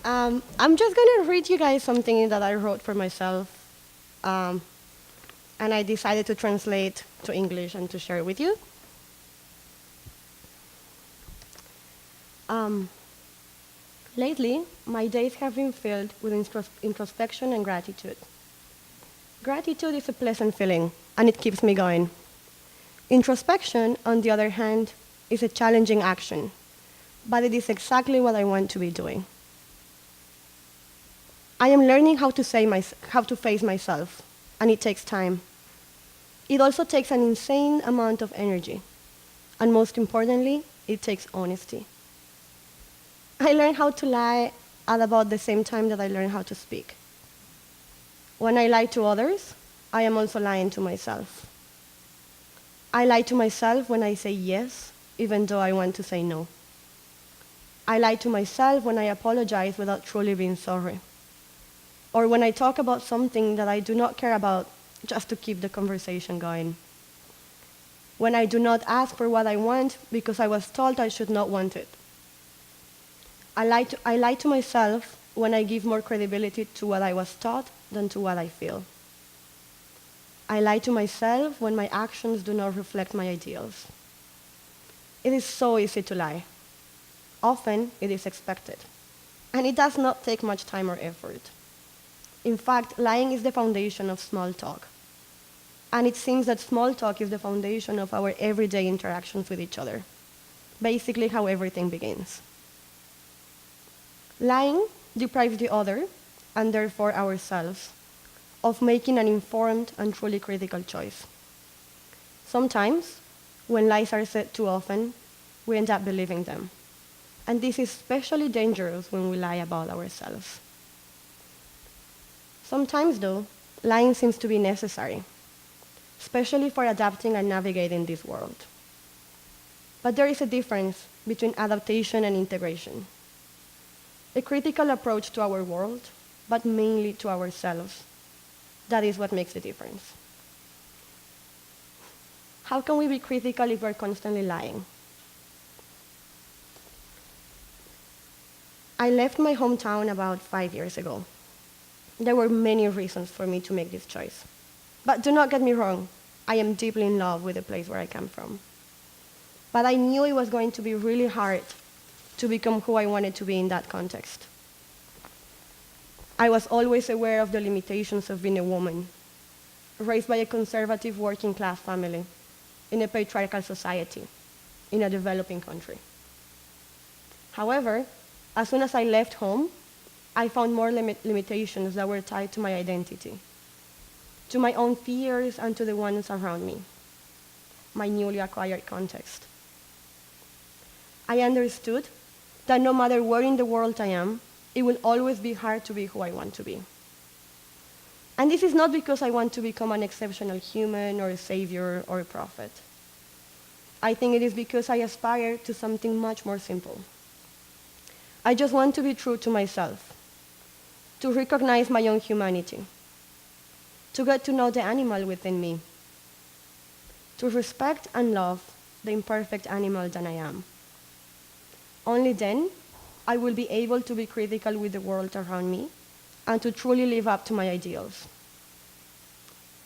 I'm just gonna read you guys something that I wrote for myself, um, and I decided to translate to English and to share it with you. Um, Lately, my days have been filled with introspection and gratitude. Gratitude is a pleasant feeling, and it keeps me going. Introspection, on the other hand, is a challenging action, but it is exactly what I want to be doing. I am learning how to face myself, and it takes time. It also takes an insane amount of energy, and most importantly, it takes honesty. I learned how to lie at about the same time that I learned how to speak. When I lie to others, I am also lying to myself. I lie to myself when I say yes, even though I want to say no. I lie to myself when I apologize without truly being sorry. Or when I talk about something that I do not care about just to keep the conversation going. When I do not ask for what I want because I was told I should not want it. I lie to myself when I give more credibility to what I was taught than to what I feel. I lie to myself when my actions do not reflect my ideals. It is so easy to lie. Often, it is expected. And it does not take much time or effort. In fact, lying is the foundation of small talk. And it seems that small talk is the foundation of our everyday interactions with each other. Basically, how everything begins. Lying deprives the other, and therefore ourselves, of making an informed and truly critical choice. Sometimes, when lies are said too often, we end up believing them. And this is especially dangerous when we lie about ourselves. Sometimes, though, lying seems to be necessary, especially for adapting and navigating this world. But there is a difference between adaptation and integration. A critical approach to our world, but mainly to ourselves. That is what makes the difference. How can we be critical if we're constantly lying? I left my hometown about 5 years ago. There were many reasons for me to make this choice. But do not get me wrong, I am deeply in love with the place where I come from. But I knew it was going to be really hard to become who I wanted to be in that context. I was always aware of the limitations of being a woman, raised by a conservative working class family, in a patriarchal society, in a developing country. However, as soon as I left home, I found more limitations that were tied to my identity, to my own fears and to the ones around me, my newly acquired context. I understood that no matter where in the world I am, it will always be hard to be who I want to be. And this is not because I want to become an exceptional human or a savior or a prophet. I think it is because I aspire to something much more simple. I just want to be true to myself, to recognize my own humanity, to get to know the animal within me, to respect and love the imperfect animal that I am. Only then I will be able to be critical with the world around me and to truly live up to my ideals.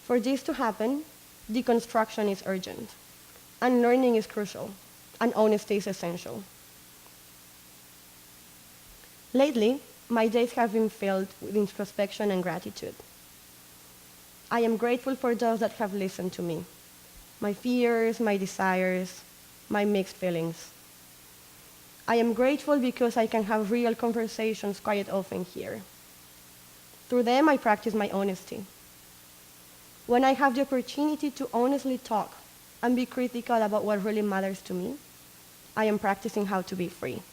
For this to happen, deconstruction is urgent, and learning is crucial, and honesty is essential. Lately, my days have been filled with introspection and gratitude. I am grateful for those that have listened to me, my fears, my desires, my mixed feelings. I am grateful because I can have real conversations quite often here. Through them, I practice my honesty. When I have the opportunity to honestly talk and be critical about what really matters to me, I am practicing how to be free.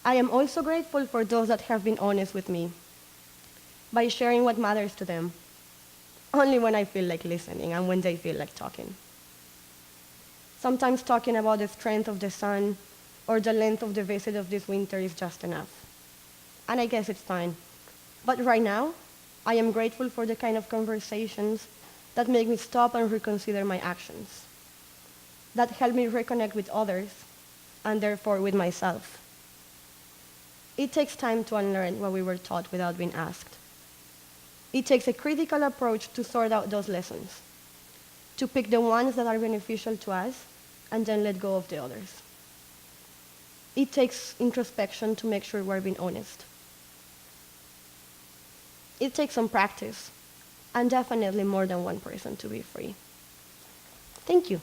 I am also grateful for those that have been honest with me by sharing what matters to them, only when I feel like listening and when they feel like talking. Sometimes talking about the strength of the sun or the length of the visit of this winter is just enough. And I guess it's fine. But right now, I am grateful for the kind of conversations that make me stop and reconsider my actions, that help me reconnect with others, and therefore with myself. It takes time to unlearn what we were taught without being asked. It takes a critical approach to sort out those lessons, to pick the ones that are beneficial to us, and then let go of the others. It takes introspection to make sure we're being honest. It takes some practice, and definitely more than one person to be free. Thank you.